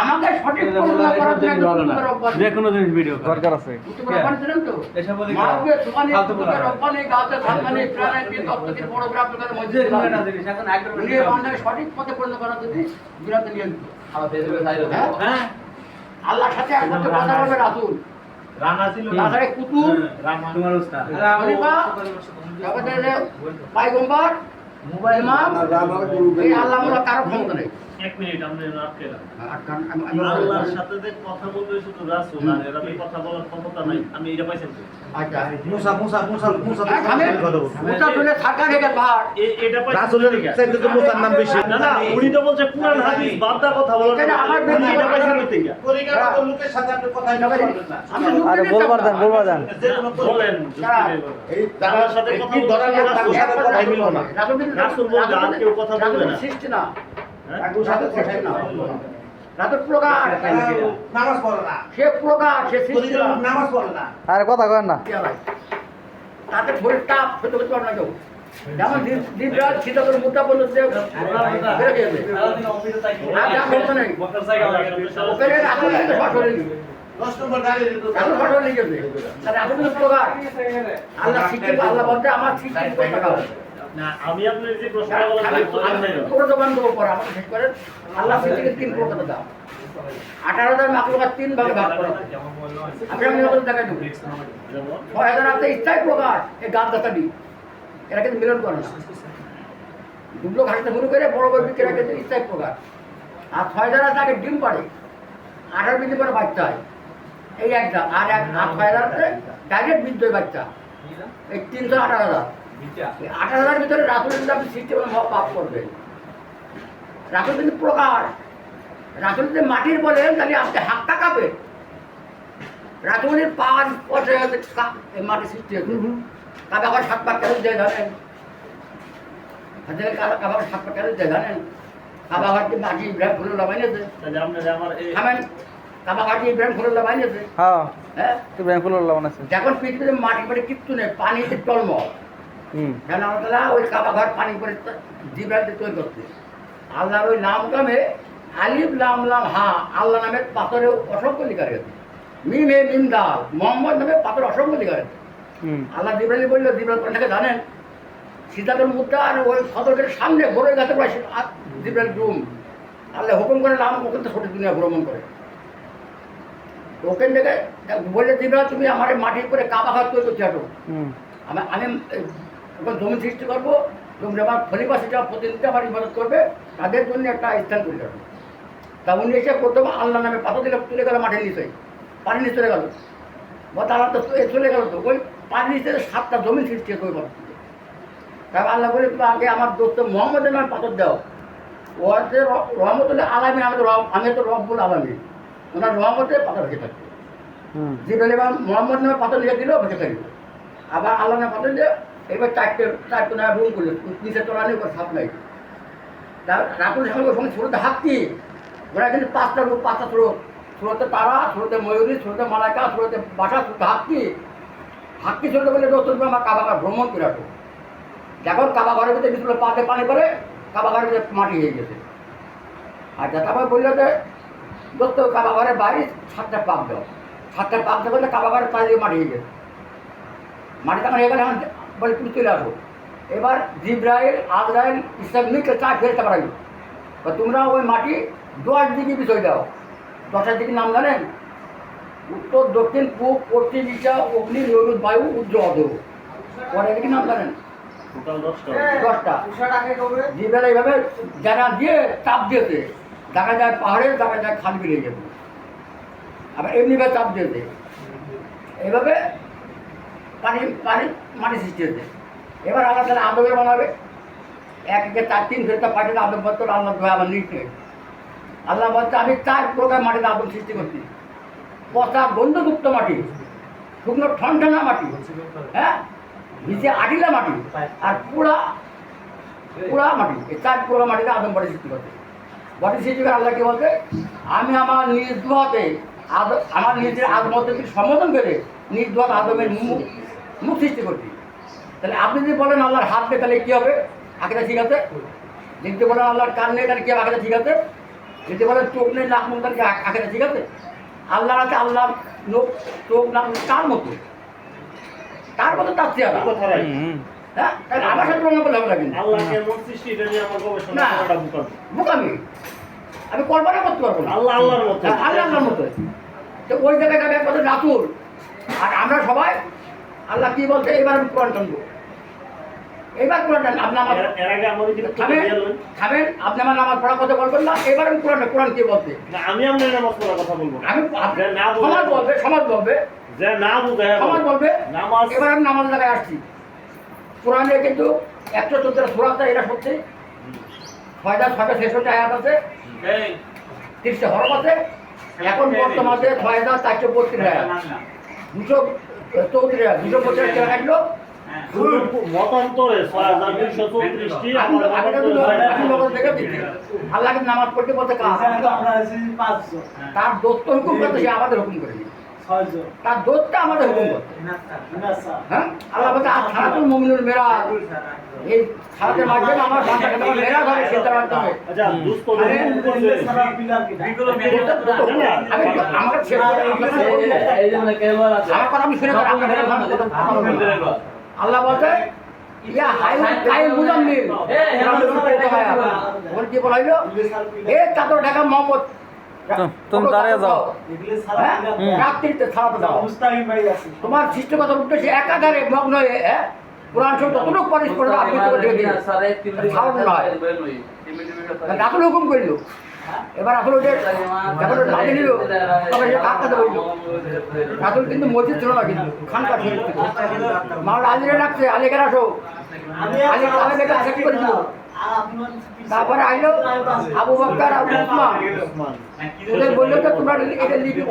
আমাকে সঠিক যে কোনো জিনিস ভিডিও দরকার আছে সঠিক পথে পরিণত করার জন্য বিরাট নিয়ন্ত্রণ আল্লাহর সাথে একমাত্র কথা বলবে রাসূল রানা ছিল তাছাড়া কুতুব তোমার উস্তাদ পয়গম্বর ইমাম এই আল্লাহ মোলা কারো ক্ষমতা নেই। এক মিনিট আমরা আল্লাহর সাথে যে কথা বলবে শুধু রাসূল আর এর কথা বলার ক্ষমতা নাই আমি এটা পাইছি। আচ্ছা মুসা চলে সরকার থেকে ভার এটা পাইছি রাসূলের চাইতে তো মুসার নাম বেশি না না উনি তো বলছে কুরআন হাদিস বাদদা কথা বলার এটা আমার ব্যক্তি এটা পাইছি কইতে গিয়া পরিকারগত লোকের সাথে আপনি কথা বলবেন না আমি আরে বলবার দেন বলেন এই তার সাথে কথা বলার রাসূলের সাথে কথা মিলও না রাসূল বলছে আর কেউ কথা বলবে না সৃষ্টি না একদম সাথে কথা না রাতের প্রকাশ নামাজ পড়ে না সে প্রকাশ সে সৃষ্টি না নামাজ পড়ে না আরে কথা কয় না তাতে শরীর তাপ হতে করতে পারে না কেউ যেমন দিন রাত শীত করে মুদ্রা বলতে বেড়ে গেছে আর যা বলতে নেই ওখানে রাখুন কিন্তু ফসল নেই 10 নম্বর গাড়ি এখন ফসল নেই গেছে তাহলে এখন কিন্তু প্রকাশ আল্লাহ সৃষ্টি আল্লাহ বলতে আমার সৃষ্টি করতে হবে না আমি আপনার যে প্রশ্নটা বললাম পুরো দোকান দেবো পরে আমাকে শেষ করেন আল্লাহ সৃষ্টিকে 3 প্রকার দাও 18,000 মাকলুকাত 3 ভাগে ভাগ করা আমি আপনাদের দেখাই দেবো 6,000 আছে ইচ্ছাই প্রকার এই গাছ গাছালি এরা কিন্তু মিলন করে না দুটো ঘাটতে শুরু করে বড় বড় বিক্রি কিন্তু ইচ্ছাই প্রকার আর 6,000 আছে আগে ডিম পাড়ে 18 দিন পরে বাচ্চা হয় এই একটা আর 6,000 আছে ডাইরেক্ট বৃদ্ধ বাচ্চা এই 318,000 18,000 ভিতরে রাসূলের যদি আপনি সৃষ্টি করে পাপ করবেন রাসূল কিন্তু প্রকার রাসূল যদি মাটির বলেন তাহলে আপনি হাতটা কাঁপে রাসূলের 5 বছর মাটি সৃষ্টি হয়েছে কাদা আবার 7 পাক কেন যায় জানেন হাতে কাদা 7 পাক কেন যায় জানেন কাদা ঘাটি মাটি ইব্রাহিম ফুল লাগাইছে তাহলে আপনারা আমার এই থামেন কাদা ঘাটি ইব্রাহিম ফুল লাগাইছে হ্যাঁ হ্যাঁ ইব্রাহিম ফুলুল্লাহ বানাইছে যখন পৃথিবীতে মাটি পড়ে কিচ্ছু নেই পানিতে টলমল কেন আল্লাহ ওই কাবা ঘর পানি করে জিব্রাইলকে তৈরি করতে আল্লাহর ওই নাম কামে আলিফ লাম লাম হা আল্লাহ নামের পাথরে অসংখ্য লিখা রয়েছে মিম হে মিম দাল মোহাম্মদ নামে পাথর অসংখ্য লিখা রয়েছে আল্লাহ জিব্রাইল বললো জিব্রাইল কোনটাকে জানেন সীতাতুল মুদ্রা আর ওই সদরকের সামনে বড় গাছের পাশে জিব্রাইল রুম আল্লাহ হুকুম করে নাম ওখান থেকে ছোট দুনিয়া ভ্রমণ করে ওখান থেকে বললে জিব্রাইল তুমি আমার মাটির করে কাবা ঘর তৈরি করতে হাঁটো আমি এখন জমি সৃষ্টি করবো জমি আমার ফলিবাসীটা প্রতিনিধিটা আমার ইবাদত করবে তাদের জন্য একটা স্থান তৈরি করবো তা উনি এসে প্রথম আল্লাহ নামে পাথর দিলে তুলে গেল মাঠের নিচে পানি নিচে চলে গেল বা তারা তো চলে গেল তো ওই পানি নিচে 7টা জমি সৃষ্টি হতো ওই পাথর তারপর আল্লাহ বলে আগে আমার দোস্ত মোহাম্মদের নামে পাথর দাও ও হচ্ছে রহমতুল্লাহ আলামী আমি তো রব্বুল আলামী ওনার রহমতে পাথর ভেসে থাকবে যে বলে মোহাম্মদ নামে পাথর লিখে দিলেও ভেসে থাকবে আবার আল্লাহ নামে পাথর দিয়ে এবার চারটে না রুম করলো নিচে তোলা নেই সাপ্লাই রাতুল সঙ্গে সঙ্গে ছোটোতে হাতি ওরা কিন্তু 5টা রূপ 5টা ছোটোতে তারা ছোটোতে ময়ূরী ছোটোতে মালাইকা ছোটোতে বাসা ছোটো হাতি ছোটো বলে দোস্ত আমার কাবাঘর ভ্রমণ করে আসো যখন কাবাঘরের ভিতরে বিশুলো পাতে পানি করে কাবাঘরের ভিতরে মাটি হয়ে গেছে আচ্ছা তারপর বললো যে দোস্ত কাবাঘরের বাইরে 7টা পাক দাও 7টা পাক দেবো কাবাঘরের চারিদিকে মাটি হয়ে গেছে মাটি তখন এখানে এখন বলে তুমি চলে আসো এবার জিব্রাইল আজরাইল ইসলাম মিলকে 4 ফেরতে পারাইল তোমরা ওই মাটি 10 দিকে বিষয় দাও 10টার দিকে নাম জানেন উত্তর দক্ষিণ পূব পশ্চিম ঈশা অগ্নি নৈরুত বায়ু উজ্জ্ব অধর পরে দিকে নাম জানেন 10টা জিব্রাইল এইভাবে জানা দিয়ে চাপ দিয়েছে দেখা যায় পাহাড়ে দেখা যায় খাল বেরিয়ে যাবে আবার এমনিভাবে চাপ দিয়েছে এইভাবে মাটি সৃষ্টি হয়েছে এবার আল্লাহ তাহলে আদমের বানাবে 1 4 3 ফেরতা পাঠিয়ে আদম বলতো আল্লাহ দোয়া আমার নিচ নেই আল্লাহ বলছে আমি 4 প্রকার মাটিতে আদম সৃষ্টি করছি পচা গন্ধযুক্ত মাটি শুকনো ঠনঠনা মাটি হ্যাঁ নিচে আটিলা মাটি আর পোড়া মাটি এই 4 পোড়া মাটিতে আদম বডি সৃষ্টি করছে বডি সৃষ্টি করে আল্লাহ কি বলছে আমি আমার নিজ দোয়াতে আমার নিজের আদমতের সম্বোধন করে নির্দোষ আদমের মুখ সৃষ্টি করছি। তাহলে আপনি যদি বলেন আল্লাহর হাত নেই তাহলে কী হবে? আঁকেটা ঠিক আছে। যদি বলেন আল্লাহর কান নেই তাহলে কী হবে? আঁকেটা ঠিক আছে। যদি বলেন চোখ নেই নাক মুখ তাহলে আঁকেটা ঠিক আছে। আল্লাহর আছে আল্লাহর লোক চোখ নাক কার মতো, তার মতো তার চেহারা। কথা রাইট। হ্যাঁ, তাহলে আমার সাথে তুলনা করলে হবে না কিন্তু। আল্লাহকে এমন সৃষ্টি, এটা নিয়ে আমার গবেষণা না। করাটা বোকামি। বোকামি, আমি কল্পনা করতে পারবো না। আল্লাহ আল্লাহর মতো। হ্যাঁ, আল্লাহর মতো। তো ওই জায়গায় যাবে এক কথা রাতুল, আর আমরা সবাই আল্লাহ কি বলছে এবার আমি কোরআন টানবো। এবার কোরআন টান, আপনি আমার এর আগে আমার দিকে খাবেন খাবেন, আপনি আমার নামাজ পড়ার কথা বলবেন না। এবার আমি কোরআন কি বলছে না, আমি আপনার নামাজ পড়ার কথা বলবো না। আমি যে না বলে- সমাজ বলবে যে না বুঝে সমাজ বলবে। নামাজ এবার আমি নামাজ লাগায় আসছি। কোরআনে কিন্তু 114 সূরাতে এটা সত্যি 6,600 ছেষট্টি আয়াত আছে, 30টা হরফ আছে। এখন বর্তমানে 6,432 আয়াত, 234 আয়াত, 250 টাকা কাটলো। মতান্তরে 6,234টি আমার মতান্তরে আল্লাহকে নামাজ পড়তে বলতে কাজ, তার দোস্ত হুকুম করতে সে আমাদের হুকুম করেনি, তার দোস্তটা আমাদের হুকুম করতে। হ্যাঁ, আল্লাহ বলতে সারাতুল মুমিনুল মেরা, এই সারাতের মাধ্যমে আমার বান্দাকে যখন মেরা ধরে সেটার মাধ্যমে আচ্ছা দুস্থ হুকুম করছে। আমি আমার ছেড়ে করে আমার কথা আমি শুনে করে আপনার কথা বলবেন। আল্লাহ বলতে ইয়া হাইউল কাইম মুজাম্মিল, ওখানে কি বলা হইলো? এ চাদর ঢাকা মোহাম্মদ, তুমি দাঁড়িয়ে যাও। হ্যাঁ, রাত্রিতে ছাড়াতে দাও। তোমার সৃষ্টিগত উদ্দেশ্যে একাধারে মগ্ন হয়ে কোরআন শরীফ ততটুকু পরিশ করে আপনি তো দেখে দিন ছাড়ানো নয়। রাতুল হুকুম করিল, এবার আসলে ওদের যখন মাঝে নিল তখন সে কাজ কাজে বলল। রাতুল কিন্তু মসজিদ ছিল না, কিন্তু খানকা ছিল। মাওলা আলীরে ডাকছে, আলীকে আসো। আলী কালে দেখে আশেক করেছিল। তারপরে আইলো আবু বকর, আবু উসমান, ওদের বললো যে তোমরা এটা লিপি